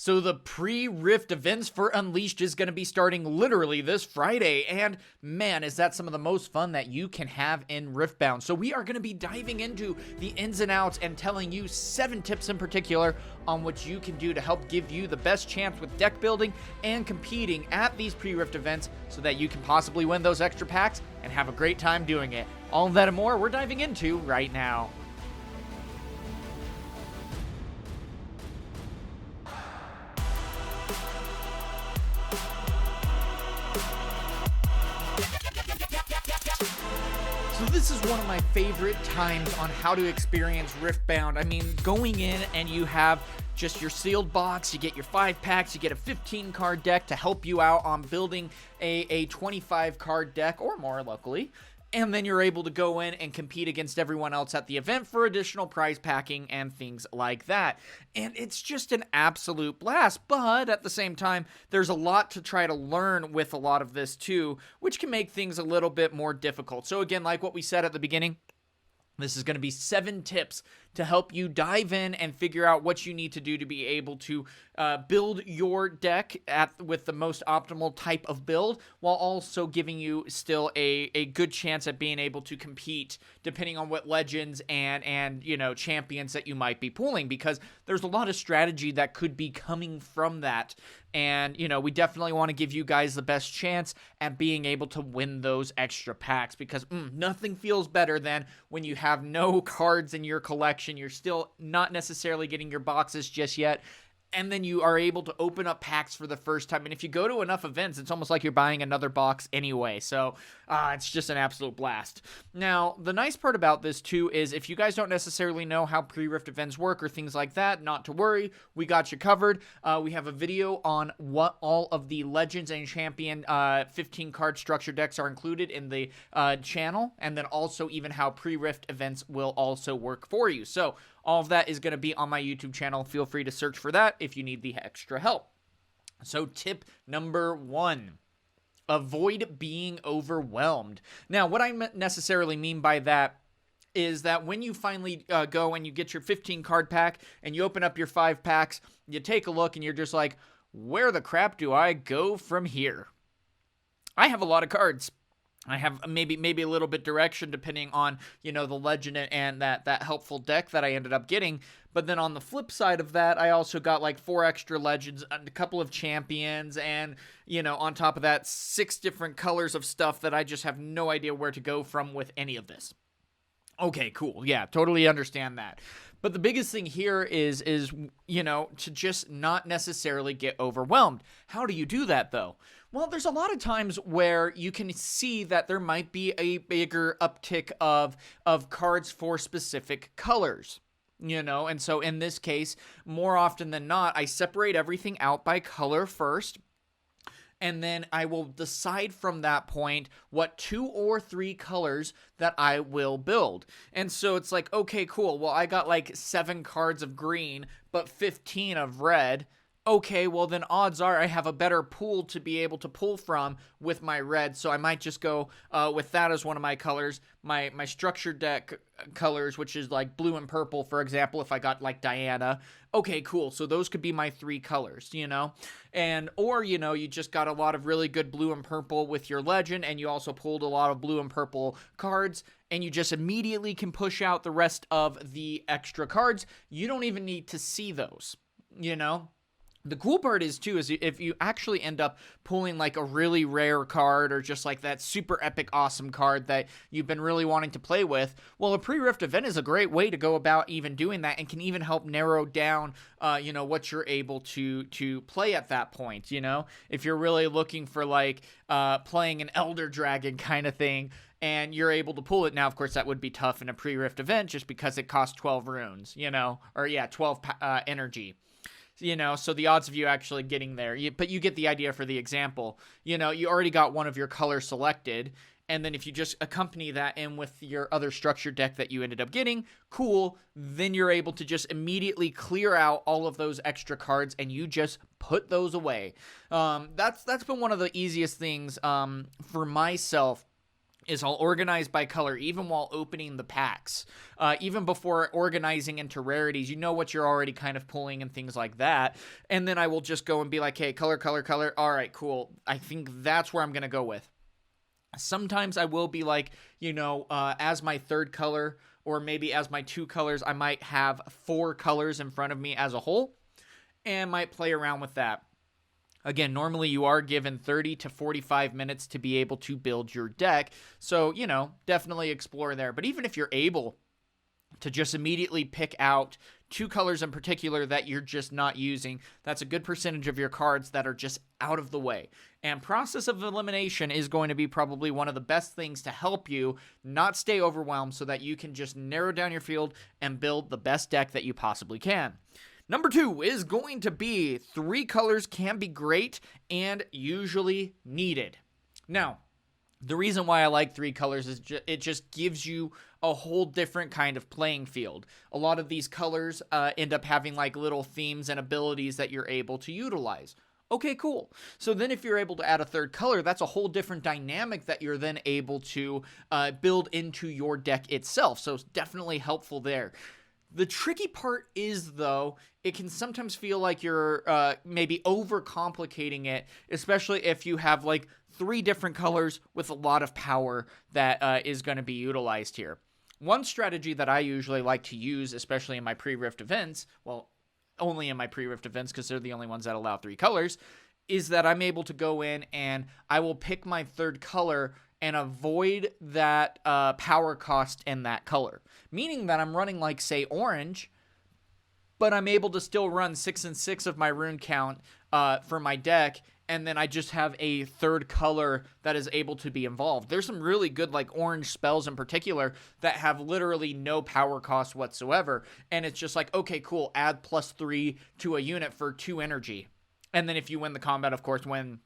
So the pre-Rift events for Unleashed is going to be starting literally this Friday, and man, is that some of the most fun that you can have in Riftbound. So we are going to be diving into the ins and outs and telling you 7 tips in particular on what you can do to help give you the best chance with deck building and competing at these pre-Rift events so that you can possibly win those extra packs and have a great time doing it. All of that and more we're diving into right now. So this is one of my favorite times on how to experience Riftbound. I mean, going in and you have just your sealed box, you get your 5 packs, you get a 15 card deck to help you out on building a 25 card deck or more, luckily. And then you're able to go in and compete against everyone else at the event for additional prize packing and things like that. And it's just an absolute blast. But at the same time, there's a lot to try to learn with a lot of this too, which can make things a little bit more difficult. So again, like what we said at the beginning, this is going to be 7 tips to help you dive in and figure out what you need to do to be able to build your deck with the most optimal type of build, while also giving you still a good chance at being able to compete depending on what legends and you know, champions that you might be pulling, because there's a lot of strategy that could be coming from that. And, you know, we definitely want to give you guys the best chance at being able to win those extra packs, because nothing feels better than when you have no cards in your collection, you're still not necessarily getting your boxes just yet, and then you are able to open up packs for the first time. And if you go to enough events, it's almost like you're buying another box anyway. So it's just an absolute blast. Now, the nice part about this too is if you guys don't necessarily know how pre-Rift events work or things like that, not to worry, we got you covered. We have a video on what all of the Legends and Champion 15 card structure decks are included in the channel, and then also even how pre-Rift events will also work for you. So all of that is going to be on my YouTube channel. Feel free to search for that if you need the extra help. So tip number 1, avoid being overwhelmed. Now, what I necessarily mean by that is that when you finally go and you get your 15 card pack and you open up your 5 packs, you take a look and you're just like, where the crap do I go from here? I have a lot of cards. I have maybe a little bit direction depending on, you know, the legend and that helpful deck that I ended up getting. But then on the flip side of that, I also got like 4 extra legends, a couple of champions, and, you know, on top of that, 6 different colors of stuff that I just have no idea where to go from with any of this. Okay, cool. Yeah, totally understand that. But the biggest thing here is, you know, to just not necessarily get overwhelmed. How do you do that, though? Well, there's a lot of times where you can see that there might be a bigger uptick of cards for specific colors, you know? And so in this case, more often than not, I separate everything out by color first, and then I will decide from that point what 2 or 3 colors that I will build. And so it's like, okay, cool. Well, I got like 7 cards of green, but 15 of red. Okay, well then odds are I have a better pool to be able to pull from with my red, so I might just go with that as one of my colors. My structure deck colors, which is like blue and purple, for example, if I got like Diana. Okay, cool, so those could be my 3 colors, you know? And, or, you know, you just got a lot of really good blue and purple with your legend, and you also pulled a lot of blue and purple cards, and you just immediately can push out the rest of the extra cards. You don't even need to see those, you know? The cool part is, too, is if you actually end up pulling, like, a really rare card or just, like, that super epic awesome card that you've been really wanting to play with, well, a pre-Rift event is a great way to go about even doing that and can even help narrow down, you know, what you're able to play at that point, you know? If you're really looking for, like, playing an Elder Dragon kind of thing, and you're able to pull it. Now, of course, that would be tough in a pre-Rift event just because it costs 12 runes, you know? Or, yeah, 12 energy. You know, so the odds of you actually getting there, but you get the idea for the example. You know, you already got one of your colors selected, and then if you just accompany that in with your other structured deck that you ended up getting, cool, then you're able to just immediately clear out all of those extra cards, and you just put those away. That's been one of the easiest things for myself is I'll organize by color even while opening the packs. Even before organizing into rarities, you know what you're already kind of pulling and things like that. And then I will just go and be like, hey, color, color, color. All right, cool. I think that's where I'm going to go with. Sometimes I will be like, as my third color or maybe as my 2 colors, I might have 4 colors in front of me as a whole and might play around with that. Again, normally you are given 30 to 45 minutes to be able to build your deck. So, definitely explore there. But even if you're able to just immediately pick out 2 colors in particular that you're just not using, that's a good percentage of your cards that are just out of the way. And process of elimination is going to be probably one of the best things to help you not stay overwhelmed so that you can just narrow down your field and build the best deck that you possibly can. Number 2 is going to be 3 colors can be great and usually needed. Now, the reason why I like 3 colors is it just gives you a whole different kind of playing field. A lot of these colors end up having like little themes and abilities that you're able to utilize. Okay, cool. So then if you're able to add a third color, that's a whole different dynamic that you're then able to build into your deck itself. So it's definitely helpful there. The tricky part is, though, it can sometimes feel like you're maybe overcomplicating it, especially if you have like 3 different colors with a lot of power that is going to be utilized here. One strategy that I usually like to use, especially in my pre-Rift events, well, only in my pre-Rift events because they're the only ones that allow 3 colors, is that I'm able to go in and I will pick my third color and avoid that power cost in that color. Meaning that I'm running like, say, orange, but I'm able to still run 6 and 6 of my rune count for my deck, and then I just have a third color that is able to be involved. There's some really good like orange spells in particular that have literally no power cost whatsoever, and it's just like, okay, cool, add +3 to a unit for 2 energy. And then if you win the combat, of course, win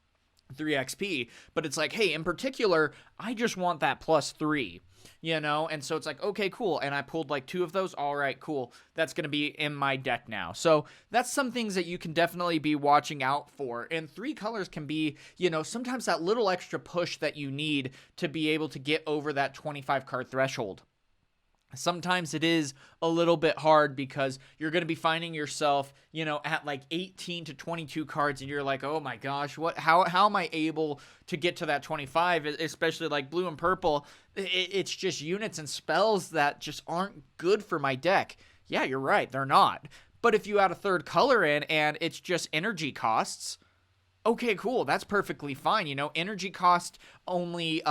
3 XP, but it's like, hey, in particular, I just want that +3, and so it's like, okay, cool, and I pulled like 2 of those, all right, cool, that's going to be in my deck now. So that's some things that you can definitely be watching out for, and 3 colors can be, sometimes that little extra push that you need to be able to get over that 25 card threshold. Sometimes it is a little bit hard because you're going to be finding yourself, at like 18 to 22 cards and you're like, oh my gosh, how am I able to get to that 25, especially like blue and purple? It's just units and spells that just aren't good for my deck. Yeah, you're right, they're not. But if you add a third color in and it's just energy costs, okay, cool. That's perfectly fine. Energy cost only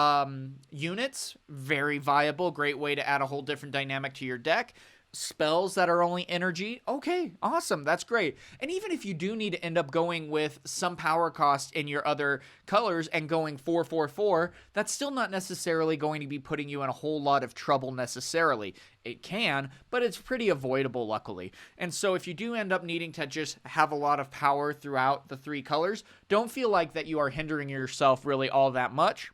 units, very viable. Great way to add a whole different dynamic to your deck. Spells that are only energy, okay, awesome, that's great. And even if you do need to end up going with some power cost in your other colors and going 4/4/4, that's still not necessarily going to be putting you in a whole lot of trouble necessarily. It can, but it's pretty avoidable, luckily. And so if you do end up needing to just have a lot of power throughout the 3 colors, don't feel like that you are hindering yourself really all that much.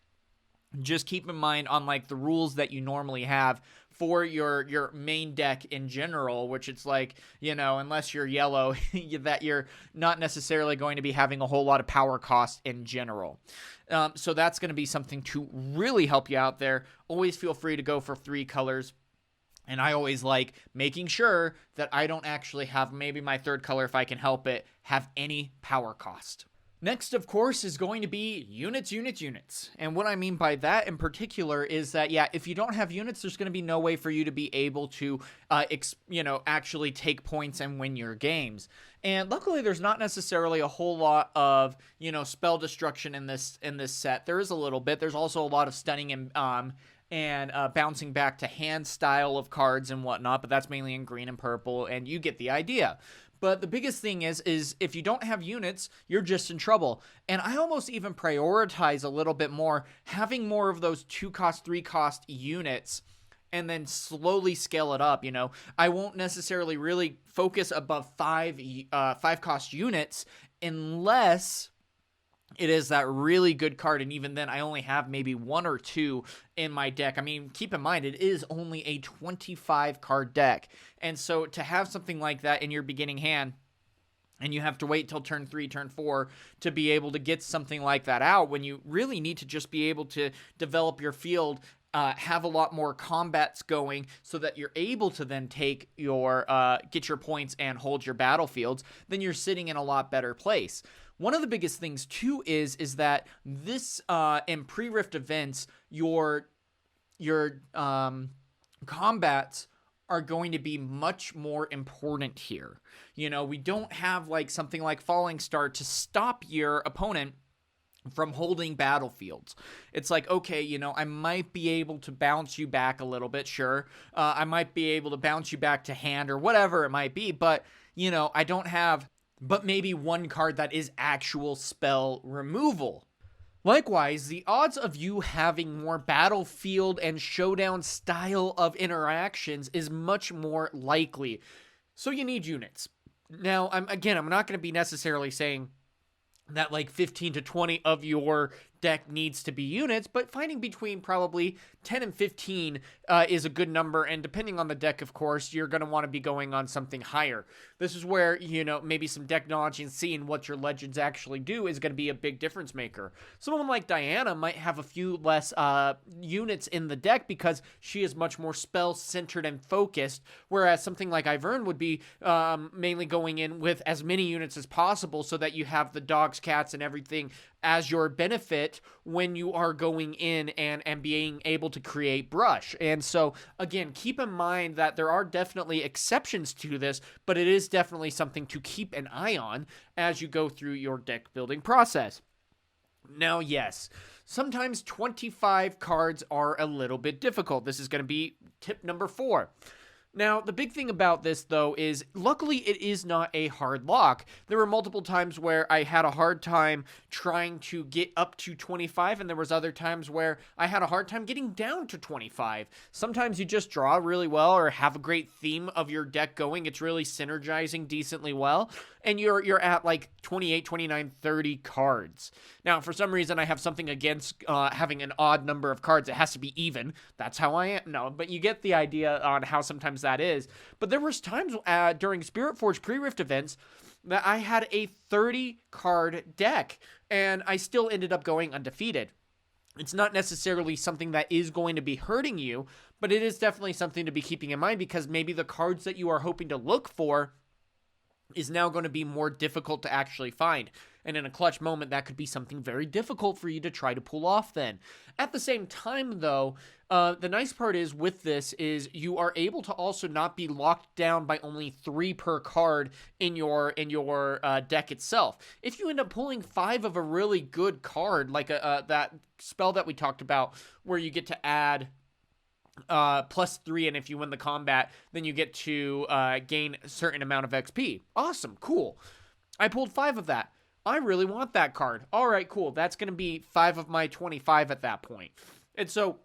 Just keep in mind on like the rules that you normally have for your main deck in general, which it's like, unless you're yellow, that you're not necessarily going to be having a whole lot of power cost in general. So that's going to be something to really help you out there. Always feel free to go for 3 colors. And I always like making sure that I don't actually have maybe my third color, if I can help it, have any power cost. Next, of course, is going to be units. And what I mean by that in particular is that, if you don't have units, there's going to be no way for you to be able to, actually take points and win your games. And luckily, there's not necessarily a whole lot of, spell destruction in this set. There is a little bit. There's also a lot of stunning and bouncing back to hand style of cards and whatnot, but that's mainly in green and purple, and you get the idea. But the biggest thing is if you don't have units, you're just in trouble. And I almost even prioritize a little bit more, having more of those 2-cost, 3-cost units, and then slowly scale it up. I won't necessarily really focus above 5-cost units unless it is that really good card, and even then I only have maybe 1 or 2 in my deck. I mean, keep in mind, it is only a 25 card deck, and so to have something like that in your beginning hand and you have to wait till turn 3, turn 4 to be able to get something like that out, when you really need to just be able to develop your field, have a lot more combats going so that you're able to then take your get your points and hold your battlefields, then you're sitting in a lot better place. One of the biggest things too is that this in pre-Rift events, your combats are going to be much more important here. You know, we don't have like something like Falling Star to stop your opponent from holding battlefields. It's like, okay, you know, I might be able to bounce you back a little bit, sure. I might be able to bounce you back to hand or whatever it might be, but, you know, I don't have but maybe one card that is actual spell removal. Likewise, the odds of you having more battlefield and showdown style of interactions is much more likely. So you need units. Now, I'm not going to be necessarily saying that like 15 to 20 of your deck needs to be units, but finding between probably 10 and 15 is a good number, and depending on the deck, of course, you're going to want to be going on something higher. This is where, you know, maybe some deck knowledge and seeing what your legends actually do is going to be a big difference maker. Someone like Diana might have a few less units in the deck because she is much more spell-centered and focused, whereas something like Ivern would be mainly going in with as many units as possible so that you have the dogs, cats, and everything as your benefit when you are going in and being able to create brush. And so, again, keep in mind that there are definitely exceptions to this, but it is definitely something to keep an eye on as you go through your deck building process. Now, yes, sometimes 25 cards are a little bit difficult. This is going to be tip number 4. Now, the big thing about this, though, is luckily it is not a hard lock. There were multiple times where I had a hard time trying to get up to 25, and there was other times where I had a hard time getting down to 25. Sometimes you just draw really well or have a great theme of your deck going. It's really synergizing decently well, and you're at like 28, 29, 30 cards. Now, for some reason, I have something against having an odd number of cards. It has to be even. That's how I am. No, but you get the idea on how sometimes that is. But there was times during Spirit Forge pre-Rift events that I had a 30 card deck, and I still ended up going undefeated. It's not necessarily something that is going to be hurting you, but it is definitely something to be keeping in mind, because maybe the cards that you are hoping to look for is now going to be more difficult to actually find. And in a clutch moment, that could be something very difficult for you to try to pull off then. At the same time, though, the nice part is with this is you are able to also not be locked down by only 3 per card in your deck itself. If you end up pulling 5 of a really good card, like that spell that we talked about, where you get to add +3, and if you win the combat, then you get to gain a certain amount of XP. Awesome, cool. I pulled 5 of that. I really want that card. All right, cool. That's going to be 5 of my 25 at that point. And so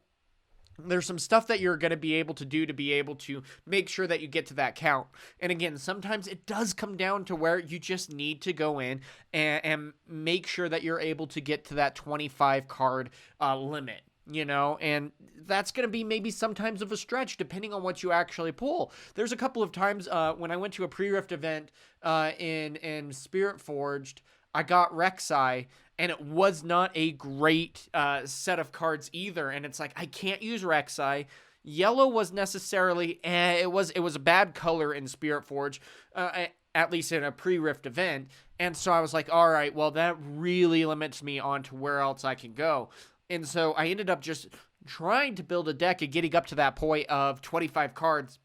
there's some stuff that you're going to be able to do to be able to make sure that you get to that count. And again, sometimes it does come down to where you just need to go in and make sure that you're able to get to that 25 card limit. You know, and that's going to be maybe sometimes of a stretch depending on what you actually pull. There's a couple of times when I went to a pre-Rift event in Spirit Forged, I got Rek'Sai, and it was not a great set of cards either. And it's like, I can't use Rek'Sai. Yellow was necessarily, it was a bad color in Spirit Forge, at least in a pre-Rift event. And so I was like, all right, well, that really limits me on to where else I can go. And so I ended up just trying to build a deck and getting up to that point of 25 cards.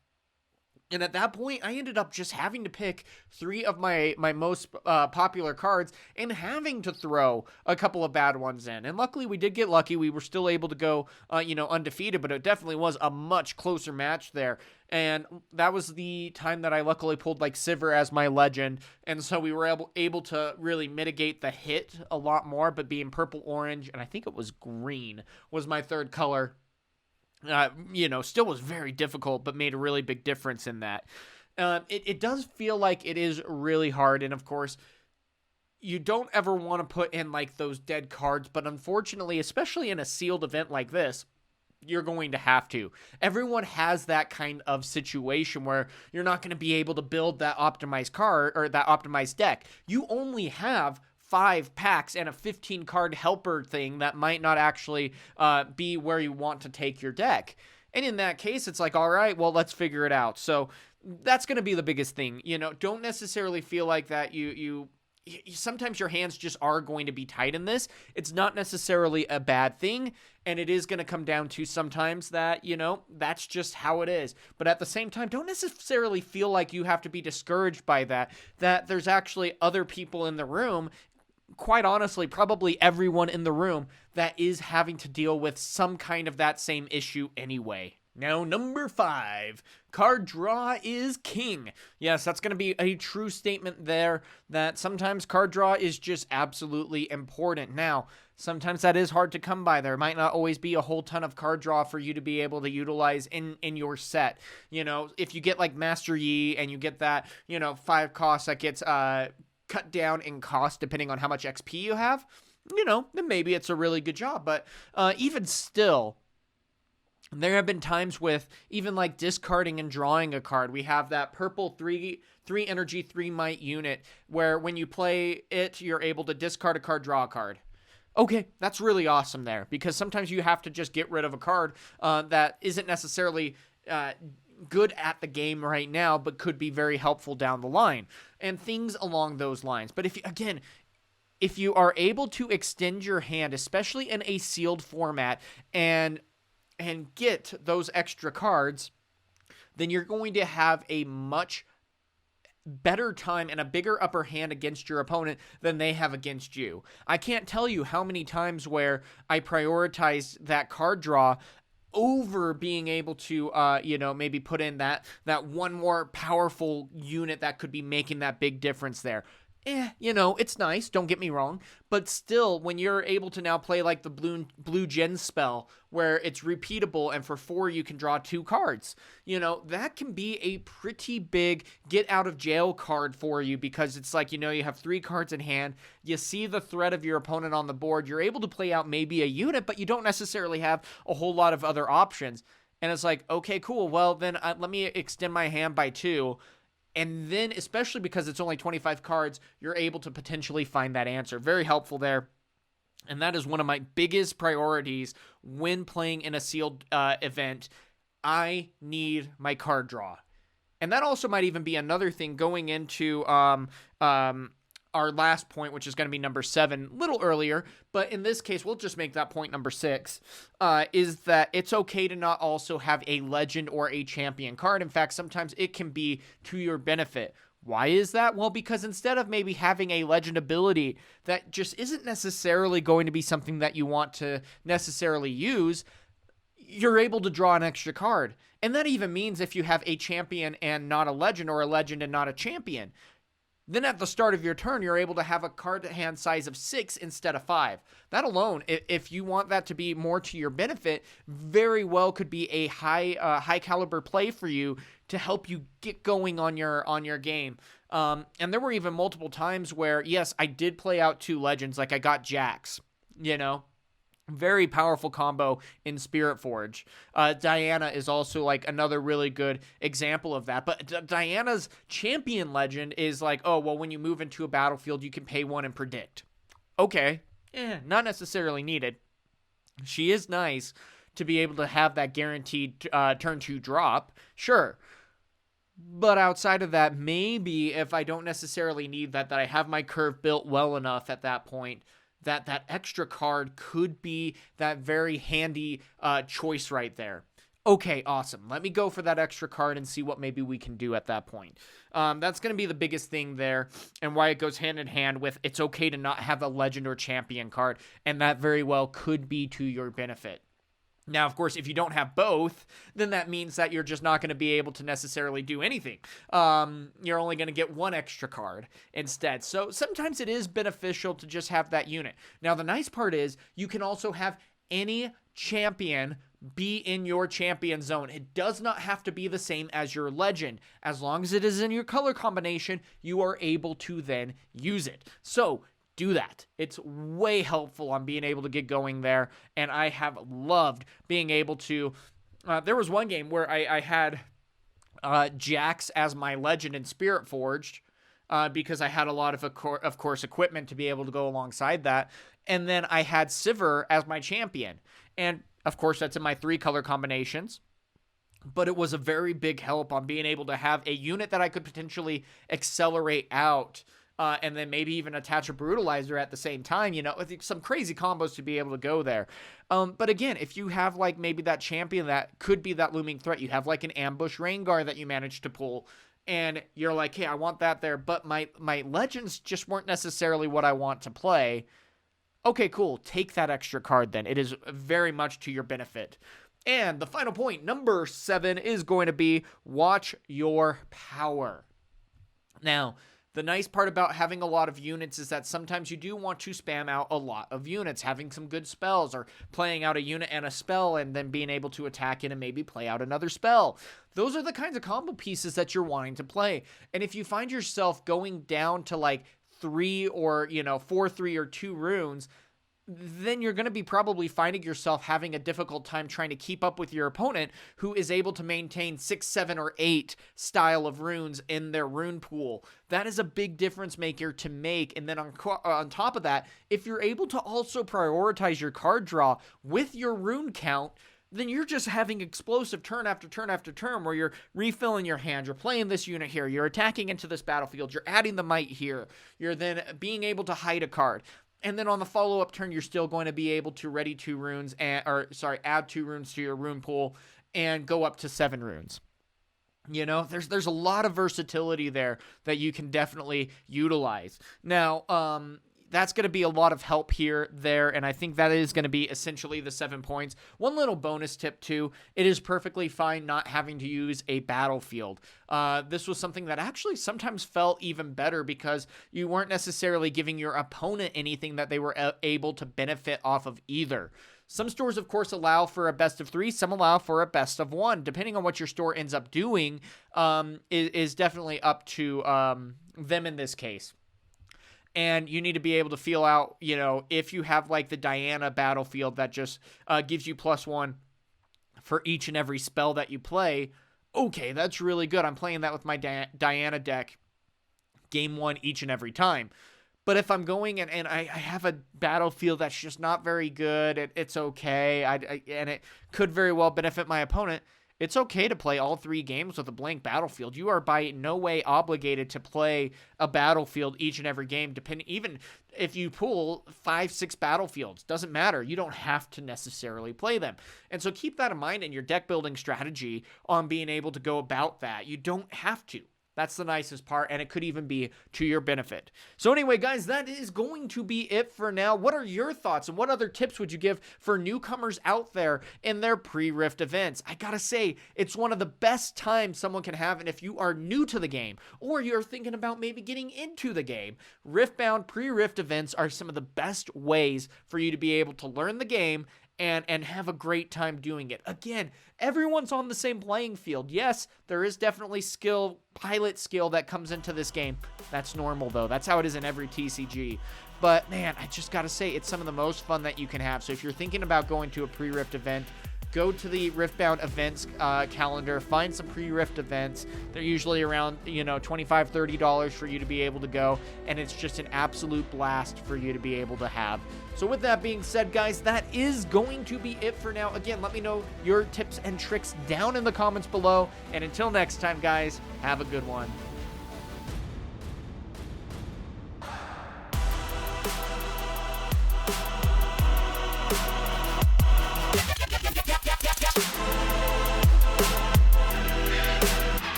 And at that point, I ended up just having to pick 3 of my most popular cards and having to throw a couple of bad ones in. And luckily, we did get lucky. We were still able to go, undefeated, but it definitely was a much closer match there. And that was the time that I luckily pulled like Sivir as my legend. And so we were able to really mitigate the hit a lot more, but being purple, orange, and I think it was green was my third color. Still was very difficult, but made a really big difference in that. It does feel like it is really hard, and of course, you don't ever want to put in like those dead cards, but unfortunately, especially in a sealed event like this, you're going to have to. Everyone has that kind of situation where you're not going to be able to build that optimized card or that optimized deck. You only have 5 packs and a 15 card helper thing that might not actually be where you want to take your deck. And in that case, it's like, all right, well, let's figure it out. So that's going to be the biggest thing. Don't necessarily feel like that you sometimes your hands just are going to be tight in this. It's not necessarily a bad thing, and it is going to come down to sometimes that, that's just how it is. But at the same time, don't necessarily feel like you have to be discouraged by that there's actually other people in the room, quite honestly, probably everyone in the room, that is having to deal with some kind of that same issue anyway. Now, number 5, card draw is king. Yes, that's going to be a true statement there, that sometimes card draw is just absolutely important. Now, sometimes that is hard to come by. There might not always be a whole ton of card draw for you to be able to utilize in your set. If you get like Master Yi and you get that, 5 cost that gets cut down in cost depending on how much XP you have, then maybe it's a really good job. But even still, there have been times with even like discarding and drawing a card. We have that purple 3 energy, 3 might unit where when you play it, you're able to discard a card, draw a card. Okay, that's really awesome there, because sometimes you have to just get rid of a card that isn't necessarily good at the game right now, but could be very helpful down the line, and things along those lines. But if you are able to extend your hand, especially in a sealed format, and get those extra cards, then you're going to have a much better time and a bigger upper hand against your opponent than they have against you. I can't tell you how many times where I prioritized that card draw over being able to, maybe put in that one more powerful unit that could be making that big difference there. It's nice, don't get me wrong, but still, when you're able to now play like the blue gen spell, where it's repeatable, and for 4 you can draw 2 cards, that can be a pretty big get out of jail card for you, because it's like, you have 3 cards in hand, you see the threat of your opponent on the board, you're able to play out maybe a unit, but you don't necessarily have a whole lot of other options, and it's like, okay, cool, well then let me extend my hand by 2. And then, especially because it's only 25 cards, you're able to potentially find that answer. Very helpful there. And that is one of my biggest priorities when playing in a sealed event. I need my card draw. And that also might even be another thing going into our last point, which is going to be number 7, a little earlier, but in this case, we'll just make that point number 6, is that it's okay to not also have a legend or a champion card. In fact, sometimes it can be to your benefit. Why is that? Well, because instead of maybe having a legend ability that just isn't necessarily going to be something that you want to necessarily use, you're able to draw an extra card. And that even means if you have a champion and not a legend, or a legend and not a champion, then at the start of your turn, you're able to have a card hand size of 6 instead of 5. That alone, if you want that to be more to your benefit, very well could be a high caliber play for you to help you get going on your game. And there were even multiple times where, yes, I did play out 2 legends, like I got Jax, Very powerful combo in Spirit Forge. Diana is also like another really good example of that. But Diana's champion legend is like, oh, well, when you move into a battlefield, you can pay 1 and predict. Okay, not necessarily needed. She is nice to be able to have that guaranteed turn 2 drop, sure. But outside of that, maybe if I don't necessarily need that I have my curve built well enough at that point, that extra card could be that very handy choice right there. Okay, awesome. Let me go for that extra card and see what maybe we can do at that point. That's going to be the biggest thing there, and why it goes hand in hand with it's okay to not have a legend or champion card, and that very well could be to your benefit. Now, of course, if you don't have both, then that means that you're just not going to be able to necessarily do anything. You're only going to get 1 extra card instead. So sometimes it is beneficial to just have that unit. Now, the nice part is you can also have any champion be in your champion zone. It does not have to be the same as your legend. As long as it is in your color combination, you are able to then use it. So do that. It's way helpful on being able to get going there, and I have loved being able to. There was one game where I had Jax as my legend in Spirit Forged, because I had a lot of course, equipment to be able to go alongside that. And then I had Sivir as my champion. And, of course, that's in my 3-color combinations. But it was a very big help on being able to have a unit that I could potentially accelerate out, and then maybe even attach a Brutalizer at the same time, some crazy combos to be able to go there. But again, if you have like maybe that champion that could be that looming threat, you have like an Ambush Rainguard that you managed to pull, and you're like, hey, I want that there, but my legends just weren't necessarily what I want to play. Okay, cool. Take that extra card then. It is very much to your benefit. And the final point, number 7, is going to be watch your power. Now, the nice part about having a lot of units is that sometimes you do want to spam out a lot of units, having some good spells, or playing out a unit and a spell and then being able to attack it and maybe play out another spell. Those are the kinds of combo pieces that you're wanting to play. And if you find yourself going down to like 3 or 4, 3 or 2 runes, then you're going to be probably finding yourself having a difficult time trying to keep up with your opponent, who is able to maintain 6, 7, or 8 style of runes in their rune pool. That is a big difference maker to make. And then on top of that, if you're able to also prioritize your card draw with your rune count, then you're just having explosive turn after turn after turn where you're refilling your hand, you're playing this unit here, you're attacking into this battlefield, you're adding the might here, you're then being able to hide a card. And then on the follow-up turn, you're still going to be able to add 2 runes to your rune pool and go up to 7 runes. There's a lot of versatility there that you can definitely utilize. Now, that's going to be a lot of help there, and I think that is going to be essentially the 7 points. One little bonus tip, too, it is perfectly fine not having to use a battlefield. This was something that actually sometimes felt even better because you weren't necessarily giving your opponent anything that they were able to benefit off of either. Some stores, of course, allow for a best of 3. Some allow for a best of 1. Depending on what your store ends up doing, is definitely up to them in this case. And you need to be able to feel out, if you have like the Diana battlefield that just gives you +1 for each and every spell that you play. Okay, that's really good. I'm playing that with my Diana deck game 1 each and every time. But if I'm going and I have a battlefield that's just not very good, it's okay, and it could very well benefit my opponent, it's okay to play all 3 games with a blank battlefield. You are by no way obligated to play a battlefield each and every game, even if you pull 5, 6 battlefields. Doesn't matter. You don't have to necessarily play them. And so keep that in mind in your deck building strategy on being able to go about that. You don't have to. That's the nicest part, and it could even be to your benefit. So anyway, guys, that is going to be it for now. What are your thoughts, and what other tips would you give for newcomers out there in their pre-Rift events? I gotta say, it's one of the best times someone can have, and if you are new to the game, or you're thinking about maybe getting into the game, Riftbound pre-Rift events are some of the best ways for you to be able to learn the game and have a great time doing it. Again, everyone's on the same playing field. Yes, there is definitely pilot skill that comes into this game. That's normal, though. That's how it is in every TCG. But, man, I just gotta say, it's some of the most fun that you can have. So if you're thinking about going to a pre-Rift event, go to the Riftbound events calendar, find some pre-Rift events. They're usually around, $25, $30 for you to be able to go, and it's just an absolute blast for you to be able to have. So with that being said, guys, that is going to be it for now. Again, let me know your tips and tricks down in the comments below, and until next time, guys, have a good one.